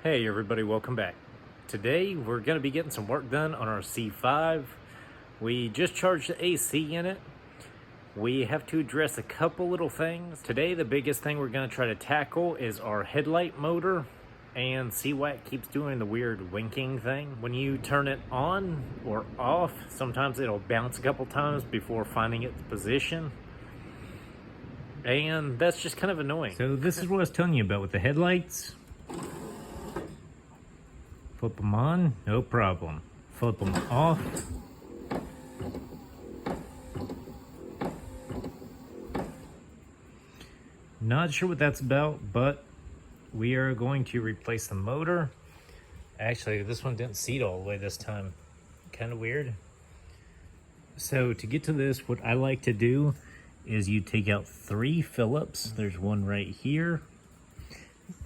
Hey everybody, welcome back. Today we're going to be getting some work done on our C5. We just charged the AC in it. We have to address a couple little things. Today the biggest thing we're going to try to tackle is our headlight motor and see why it keeps doing the weird winking thing. When you turn it on or off, sometimes it'll bounce a couple times before finding its position. And that's just kind of annoying. So this is what I was telling you about with the headlights. Flip them on, no problem. Flip them off. Not sure what that's about, but we are going to replace the motor. Actually, this one didn't seat all the way this time. Kind of weird. So to get to this, what I like to do is you take out 3 Phillips. There's one right here.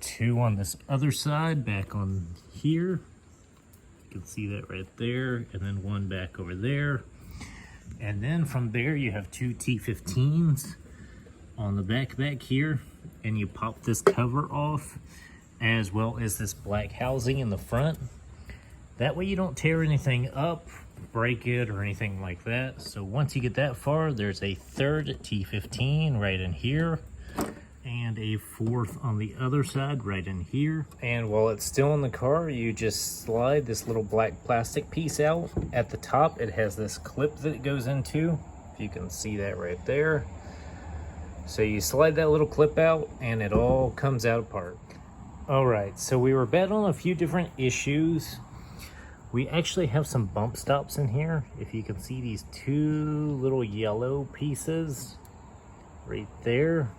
2 on this other side, back on here. You can see that right there, and then 1 back over there. And then from there you have 2 T15s on the back here, and you pop this cover off, as well as this black housing in the front. That way you don't tear anything up, break it, or anything like that. So once you get that far, there's a 3rd T15 right in here, and a 4th on the other side right in here. And while it's still in the car, you just slide this little black plastic piece out. At the top it has this clip that it goes into, if you can see that right there. So you slide that little clip out and it all comes out apart. Alright, so we were battling a few different issues. We actually have some bump stops in here. If you can see these 2 little yellow pieces right there.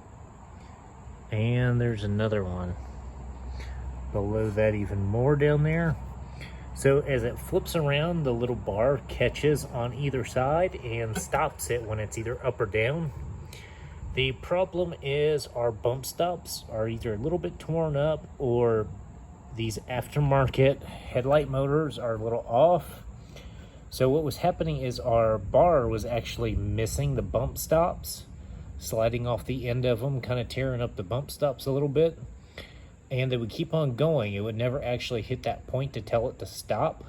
And there's another one below that, even more down there. So as it flips around, the little bar catches on either side and stops it when it's either up or down. The problem is our bump stops are either a little bit torn up, or these aftermarket headlight motors are a little off. So what was happening is our bar was actually missing the bump stops, sliding off the end of them, kind of tearing up the bump stops a little bit, and they would keep on going. It would never actually hit that point to tell it to stop.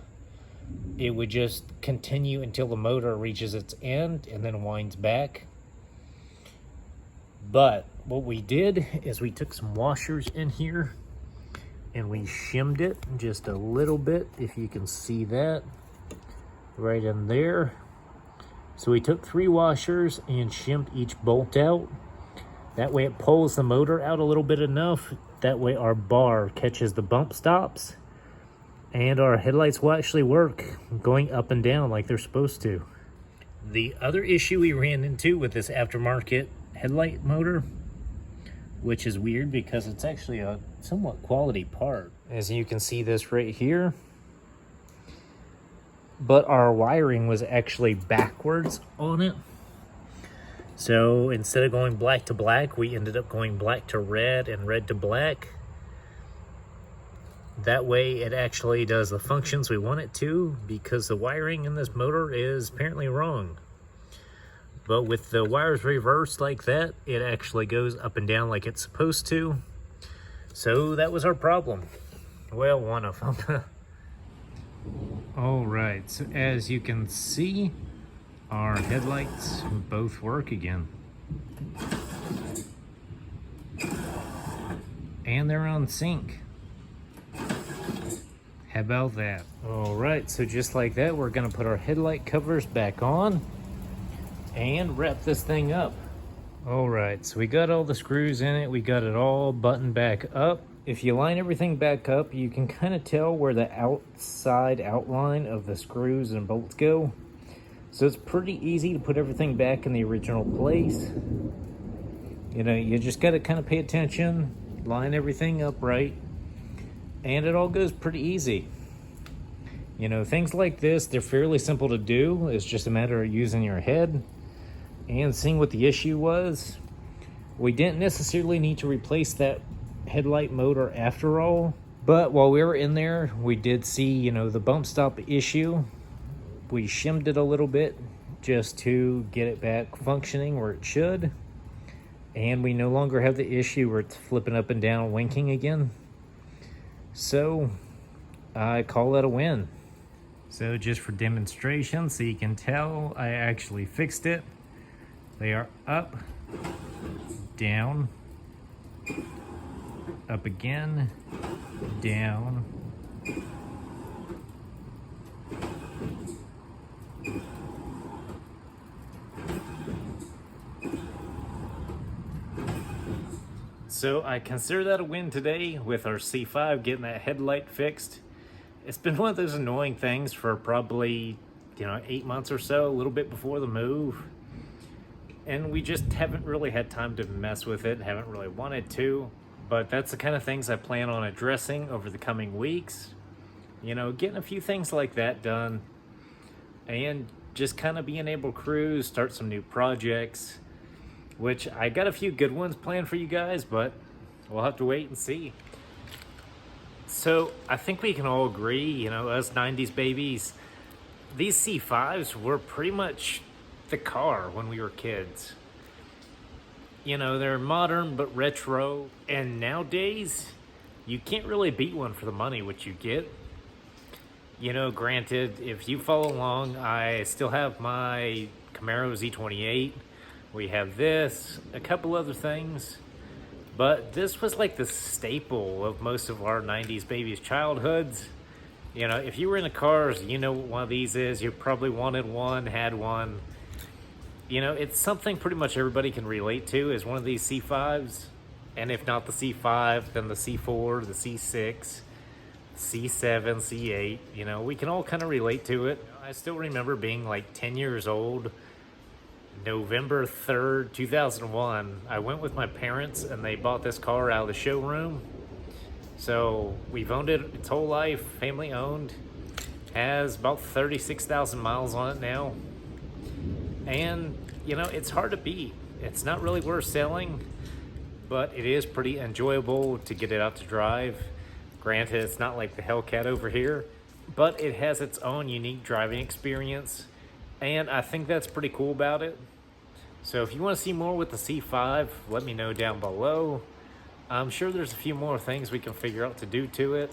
It would just continue until the motor reaches its end and then winds back. But what we did is we took some washers in here and we shimmed it just a little bit, if you can see that right in there. So we took 3 washers and shimmed each bolt out. That way it pulls the motor out a little bit enough. That way our bar catches the bump stops and our headlights will actually work going up and down like they're supposed to. The other issue we ran into with this aftermarket headlight motor, which is weird because it's actually a somewhat quality part. As you can see this right here. But our wiring was actually backwards on it. So instead of going black to black, we ended up going black to red and red to black. That way it actually does the functions we want it to, because the wiring in this motor is apparently wrong. But with the wires reversed like that, it actually goes up and down like it's supposed to. So that was our problem. Well, one of them. Alright, so as you can see, our headlights both work again. And they're on sync. How about that? Alright, so just like that, we're going to put our headlight covers back on and wrap this thing up. Alright, so we got all the screws in it, we got it all buttoned back up. If you line everything back up, you can kind of tell where the outside outline of the screws and bolts go. So it's pretty easy to put everything back in the original place. You know, you just got to kind of pay attention, line everything up right, and it all goes pretty easy. You know, things like this, they're fairly simple to do. It's just a matter of using your head and seeing what the issue was. We didn't necessarily need to replace that headlight motor after all, but while we were in there, we did see, you know, the bump stop issue. We shimmed it a little bit just to get it back functioning where it should, and we no longer have the issue where it's flipping up and down, winking again. So I call it a win. So just for demonstration, so you can tell, I actually fixed it. They are up, down, up again, down. So I consider that a win today with our C5 getting that headlight fixed. It's been one of those annoying things for probably, 8 months or so, a little bit before the move. And we just haven't really had time to mess with it, haven't really wanted to. But that's the kind of things I plan on addressing over the coming weeks. Getting a few things like that done. And just kind of being able to cruise, start some new projects. Which I got a few good ones planned for you guys, but we'll have to wait and see. So I think we can all agree, us 90s babies, these C5s were pretty much the car when we were kids. They're modern but retro, and nowadays you can't really beat one for the money which you get. Granted, if you follow along, I still have my Camaro Z28. We have this, a couple other things, but this was like the staple of most of our 90s babies' childhoods. If you were in the cars, you know what one of these is. You probably wanted one, had one. It's something pretty much everybody can relate to, is one of these C5s. And if not the C5, then the C4, the C6, C7, C8. We can all kind of relate to it. I still remember being like 10 years old, November 3rd, 2001. I went with my parents and they bought this car out of the showroom. So we've owned it its whole life, family owned. Has about 36,000 miles on it now. And, it's hard to beat. It's not really worth selling, but it is pretty enjoyable to get it out to drive. Granted, it's not like the Hellcat over here, but it has its own unique driving experience. And I think that's pretty cool about it. So if you want to see more with the C5, let me know down below. I'm sure there's a few more things we can figure out to do to it.